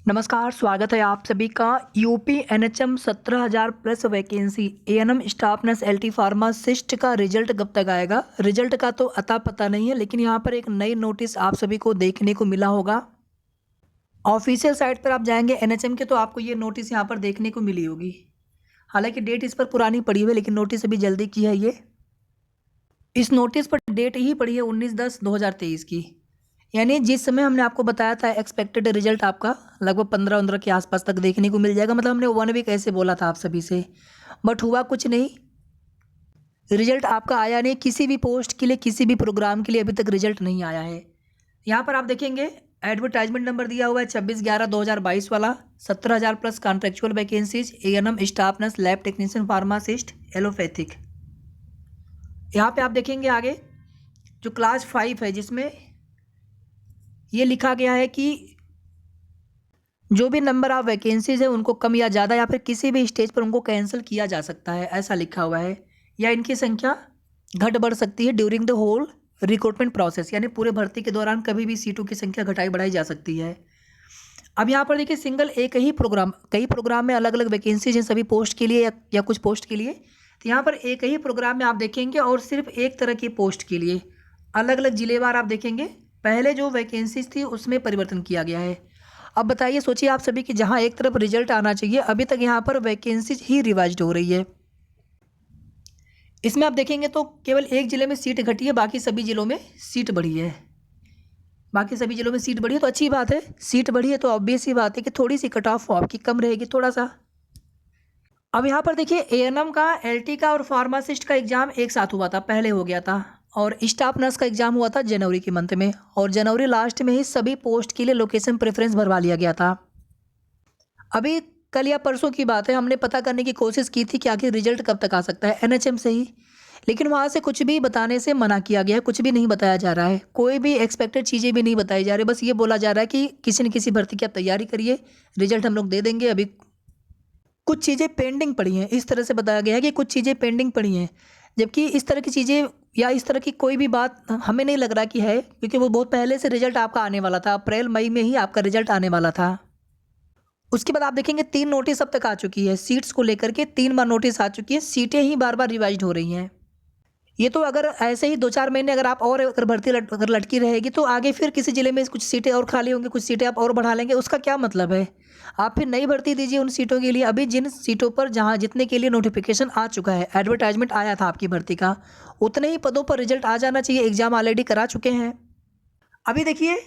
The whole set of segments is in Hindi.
नमस्कार, स्वागत है आप सभी का। UP NHM 17,000 plus vacancy ANM staff nurse LT pharmacist का रिजल्ट कब तक आएगा? रिजल्ट का तो अता पता नहीं है, लेकिन यहाँ पर एक नई नोटिस आप सभी को देखने को मिला होगा। ऑफिशियल साइट पर आप जाएंगे एनएचएम के, तो आपको ये नोटिस यहाँ पर देखने को मिली होगी। हालांकि डेट इस पर पुरानी पड़ी हुई है, लेकिन नोटिस अभी जल्दी की है ये। इस नोटिस पर डेट ही पड़ी है 19/10/2023 की। यानी जिस समय हमने आपको बताया था एक्सपेक्टेड रिजल्ट आपका लगभग 15-15 के आसपास तक देखने को मिल जाएगा, मतलब हमने 1 वीक ऐसे बोला था आप सभी से, बट हुआ कुछ नहीं। रिजल्ट आपका आया नहीं, किसी भी पोस्ट के लिए, किसी भी प्रोग्राम के लिए अभी तक रिजल्ट नहीं आया है। यहाँ पर आप देखेंगे एडवर्टाइजमेंट नंबर दिया हुआ है 26/11/2022 वाला। 17,000 plus contractual vacancies ANM staff nurse lab technician pharmacist allopathic. यहाँ पे आप देखेंगे आगे जो क्लास 5 है, जिसमें ये लिखा गया है कि जो भी नंबर ऑफ वैकेंसीज है उनको कम या ज़्यादा या फिर किसी भी स्टेज पर उनको कैंसिल किया जा सकता है, ऐसा लिखा हुआ है। या इनकी संख्या घट बढ़ सकती है during the whole recruitment process, यानी पूरे भर्ती के दौरान कभी भी सीटों की संख्या घटाई बढ़ाई जा सकती है। अब यहाँ पर देखिए सिंगल एक ही प्रोग्राम, कई प्रोग्राम में अलग अलग वैकेंसीज हैं सभी पोस्ट के लिए या कुछ पोस्ट के लिए। तो यहाँ पर एक ही प्रोग्राम में आप देखेंगे और सिर्फ एक तरह की पोस्ट के लिए अलग अलग जिलेवार आप देखेंगे पहले जो वैकेंसीज थी उसमें परिवर्तन किया गया है। अब बताइए, सोचिए आप सभी कि जहाँ एक तरफ रिजल्ट आना चाहिए, अभी तक यहाँ पर वैकेंसीज ही रिवाइज्ड हो रही है। इसमें आप देखेंगे तो केवल एक जिले में सीट घटी है, बाकी सभी जिलों में सीट बढ़ी है। बाकी सभी जिलों में सीट बढ़ी है तो अच्छी बात है। सीट बढ़ी है तो ऑब्वियस ही बात है कि थोड़ी सी कट ऑफ आपकी कम रहेगी, थोड़ा सा। अब यहाँ पर देखिए एएनएम का, एलटी का और फार्मासिस्ट का एग्जाम एक साथ हुआ था, पहले हो गया था। और स्टाफ नर्स का एग्जाम हुआ था जनवरी के मंथ में, और जनवरी लास्ट में ही सभी पोस्ट के लिए लोकेशन प्रेफरेंस भरवा लिया गया था। अभी कल या परसों की बात है, हमने पता करने की कोशिश की थी कि आखिर रिजल्ट कब तक आ सकता है एनएचएम से ही, लेकिन वहाँ से कुछ भी बताने से मना किया गया है। कुछ भी नहीं बताया जा रहा है, कोई भी एक्सपेक्टेड चीज़ें भी नहीं बताई जा रही। बस ये बोला जा रहा है कि किसी न किसी भर्ती की आप तैयारी करिए, रिजल्ट हम लोग दे देंगे। अभी कुछ चीज़ें पेंडिंग पड़ी हैं, इस तरह से बताया गया है कि कुछ चीज़ें पेंडिंग पड़ी हैं, जबकि इस तरह की चीज़ें या इस तरह की कोई भी बात हमें नहीं लग रहा कि है, क्योंकि वो बहुत पहले से रिजल्ट आपका आने वाला था, अप्रैल मई में ही आपका रिजल्ट आने वाला था। उसके बाद आप देखेंगे 3 नोटिस अब तक आ चुकी है, सीट्स को लेकर के 3 बार नोटिस आ चुकी है, सीटें ही बार बार रिवाइज हो रही हैं। ये तो अगर ऐसे ही 2-4 महीने अगर आप और अगर भर्ती अगर लटकी रहेगी तो आगे फिर किसी ज़िले में कुछ सीटें और खाली होंगी, कुछ सीटें आप और बढ़ा लेंगे, उसका क्या मतलब है? आप फिर नई भर्ती दीजिए उन सीटों के लिए। अभी जिन सीटों पर जहाँ जितने के लिए नोटिफिकेशन आ चुका है, एडवर्टाइजमेंट आया था आपकी भर्ती का, उतने ही पदों पर रिजल्ट आ जाना चाहिए। एग्जाम ऑलरेडी करा चुके हैं। अभी देखिए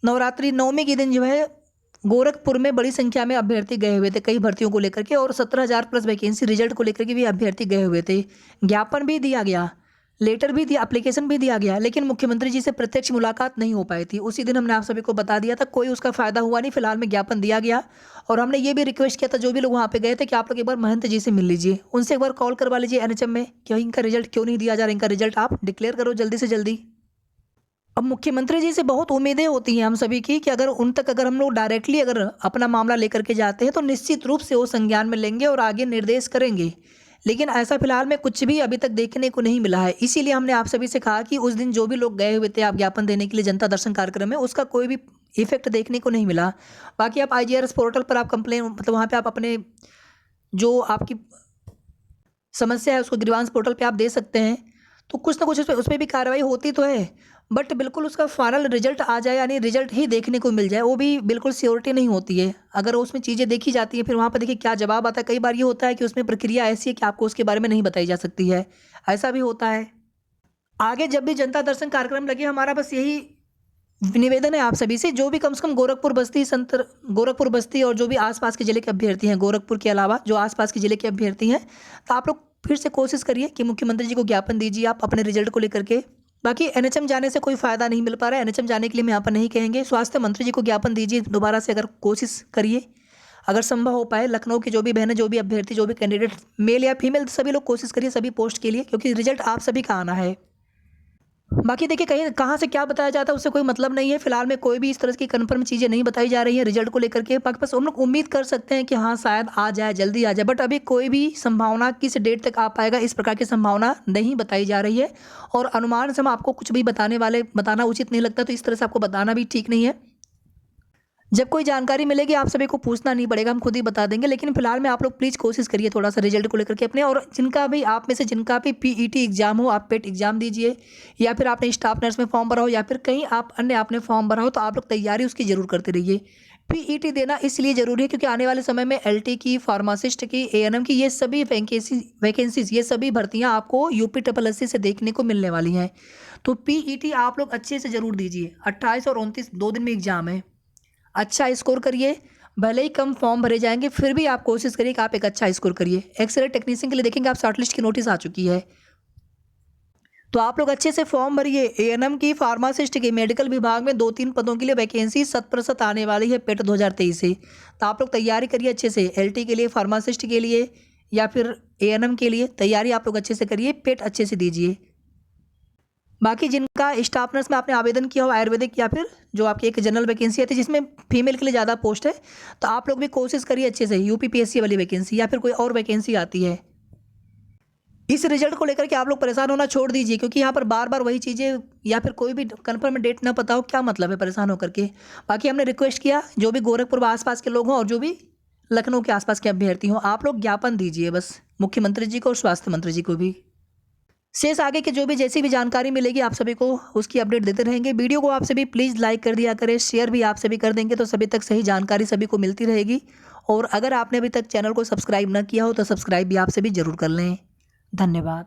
नवरात्रि नवमी के दिन जो है गोरखपुर में बड़ी संख्या में अभ्यर्थी गए हुए थे कई भर्तियों को लेकर के, और 17,000 प्लस वैकेंसी रिजल्ट को लेकर के भी अभ्यर्थी गए हुए थे। ज्ञापन भी दिया गया, लेटर भी दिया, एप्लीकेशन भी दिया गया, लेकिन मुख्यमंत्री जी से प्रत्यक्ष मुलाकात नहीं हो पाई थी। उसी दिन हमने आप सभी को बता दिया था, कोई उसका फायदा हुआ नहीं। फिलहाल में ज्ञापन दिया गया, और हमने ये भी रिक्वेस्ट किया था जो भी लोग वहाँ पे गए थे कि आप लोग एक बार महंत जी से मिल लीजिए, उनसे एक बार कॉल करवा लीजिए एनएचएम में कि इनका रिजल्ट क्यों नहीं दिया जा रहा, इनका रिजल्ट आप डिक्लेयर करो जल्दी से जल्दी। अब मुख्यमंत्री जी से बहुत उम्मीदें होती हैं हम सभी की कि अगर उन तक अगर हम लोग डायरेक्टली अगर अपना मामला लेकर के जाते हैं तो निश्चित रूप से वो संज्ञान में लेंगे और आगे निर्देश करेंगे, लेकिन ऐसा फिलहाल में कुछ भी अभी तक देखने को नहीं मिला है। इसीलिए हमने आप सभी से कहा कि उस दिन जो भी लोग गए हुए थे आप ज्ञापन देने के लिए जनता दर्शन कार्यक्रम में, उसका कोई भी इफेक्ट देखने को नहीं मिला। बाकी आप आईजीआरएस पोर्टल पर आप कंप्लेन, मतलब वहाँ पे आप अपने जो आपकी समस्या है उसको ग्रीवांस पोर्टल पे आप दे सकते हैं, तो कुछ ना कुछ उस पर भी कार्रवाई होती तो है। बट बिल्कुल उसका फाइनल रिजल्ट आ जाए, यानी रिजल्ट ही देखने को मिल जाए, वो भी बिल्कुल श्योरिटी नहीं होती है। अगर उसमें चीज़ें देखी जाती हैं फिर वहाँ पर देखिए क्या जवाब आता है। कई बार ये होता है कि उसमें प्रक्रिया ऐसी है कि आपको उसके बारे में नहीं बताई जा सकती है, ऐसा भी होता है। आगे जब भी जनता दर्शन कार्यक्रम लगे, हमारा बस यही निवेदन है आप सभी से, जो भी कम से कम गोरखपुर बस्ती और जो भी आसपास के ज़िले के अभ्यर्थी हैं, गोरखपुर के अलावा जो आसपास के ज़िले के अभ्यर्थी हैं, तो आप लोग फिर से कोशिश करिए कि मुख्यमंत्री जी को ज्ञापन दीजिए आप अपने रिजल्ट को लेकर के। बाकी एनएचएम जाने से कोई फ़ायदा नहीं मिल पा रहा है, एनएचएम जाने के लिए हम यहाँ पर नहीं कहेंगे। स्वास्थ्य मंत्री जी को ज्ञापन दीजिए दोबारा से, अगर कोशिश करिए, अगर संभव हो पाए। लखनऊ की जो भी बहनें, जो भी अभ्यर्थी, जो भी कैंडिडेट, मेल या फीमेल, सभी लोग कोशिश करिए सभी पोस्ट के लिए, क्योंकि रिजल्ट आप सभी का आना है। बाकी देखिए कहीं कहाँ से क्या बताया जाता है उससे कोई मतलब नहीं है। फिलहाल में कोई भी इस तरह की कन्फर्म चीज़ें नहीं बताई जा रही हैं रिजल्ट को लेकर के। बाकी बस हम लोग उम्मीद कर सकते हैं कि हाँ शायद आ जाए, जल्दी आ जाए, बट अभी कोई भी संभावना किस डेट तक आ पाएगा इस प्रकार की संभावना नहीं बताई जा रही है। और अनुमान से हम आपको कुछ भी बताना उचित नहीं लगता, तो इस तरह से आपको बताना भी ठीक नहीं है। जब कोई जानकारी मिलेगी आप सभी को पूछना नहीं पड़ेगा, हम खुद ही बता देंगे। लेकिन फिलहाल में आप लोग प्लीज़ कोशिश करिए थोड़ा सा रिजल्ट को लेकर के अपने, और जिनका भी आप में से जिनका भी पीईटी एग्जाम हो, आप पेट एग्जाम दीजिए, या फिर आपने स्टाफ नर्स में फॉर्म भरा हो, या फिर कहीं आप अन्य आपने फॉर्म भरा हो, तो आप लोग तैयारी उसकी ज़रूर करते रहिए। पीईटी देना इसलिए ज़रूरी है क्योंकि आने वाले समय में एलटी की, फार्मासिस्ट की, एएनएम की, ये सभी वैकेंसीज ये सभी भर्तियाँ आपको यूपीएससी से देखने को मिलने वाली हैं। तो पीईटी आप लोग अच्छे से ज़रूर दीजिए। 28 और 29 2 दिन में एग्जाम है। अच्छा स्कोर करिए, भले ही कम फॉर्म भरे जाएंगे फिर भी आप कोशिश करिए कि आप एक अच्छा स्कोर करिए। एक्सरे टेक्नीशियन के लिए देखेंगे आप शॉर्टलिस्ट की नोटिस आ चुकी है, तो आप लोग अच्छे से फॉर्म भरिए। एएनएम की, फार्मासिस्ट की, मेडिकल विभाग में 2-3 पदों के लिए वैकेंसी 100% आने वाली है पेट 2023 से। तो आप लोग तैयारी करिए अच्छे से, एलटी के लिए, फार्मासिस्ट के लिए, या फिर एएनएम के लिए तैयारी आप लोग अच्छे से करिए, पेट अच्छे से दीजिए। बाकी जिनका स्टाफ नर्स में आपने आवेदन किया हो आयुर्वेदिक, या फिर जो आपकी एक जनरल वैकेंसी आती है जिसमें फीमेल के लिए ज़्यादा पोस्ट है, तो आप लोग भी कोशिश करिए अच्छे से, यूपीपीएससी वाली वैकेंसी या फिर कोई और वैकेंसी आती है। इस रिजल्ट को लेकर के आप लोग परेशान होना छोड़ दीजिए, क्योंकि यहाँ पर बार बार वही चीज़ें, या फिर कोई भी कन्फर्म डेट ना पता हो, क्या मतलब है परेशान होकर के। बाकी हमने रिक्वेस्ट किया जो भी गोरखपुर व आसपास के लोग हों और जो भी लखनऊ के आसपास के अभ्यर्थी हों, आप लोग ज्ञापन दीजिए बस, मुख्यमंत्री जी को और स्वास्थ्य मंत्री जी को भी। शेष आगे के जो भी जैसी भी जानकारी मिलेगी आप सभी को उसकी अपडेट देते रहेंगे। वीडियो को आप सभी प्लीज़ लाइक कर दिया करें, शेयर भी आप सभी कर देंगे तो सभी तक सही जानकारी सभी को मिलती रहेगी। और अगर आपने अभी तक चैनल को सब्सक्राइब ना किया हो तो सब्सक्राइब भी आप सभी जरूर कर लें। धन्यवाद।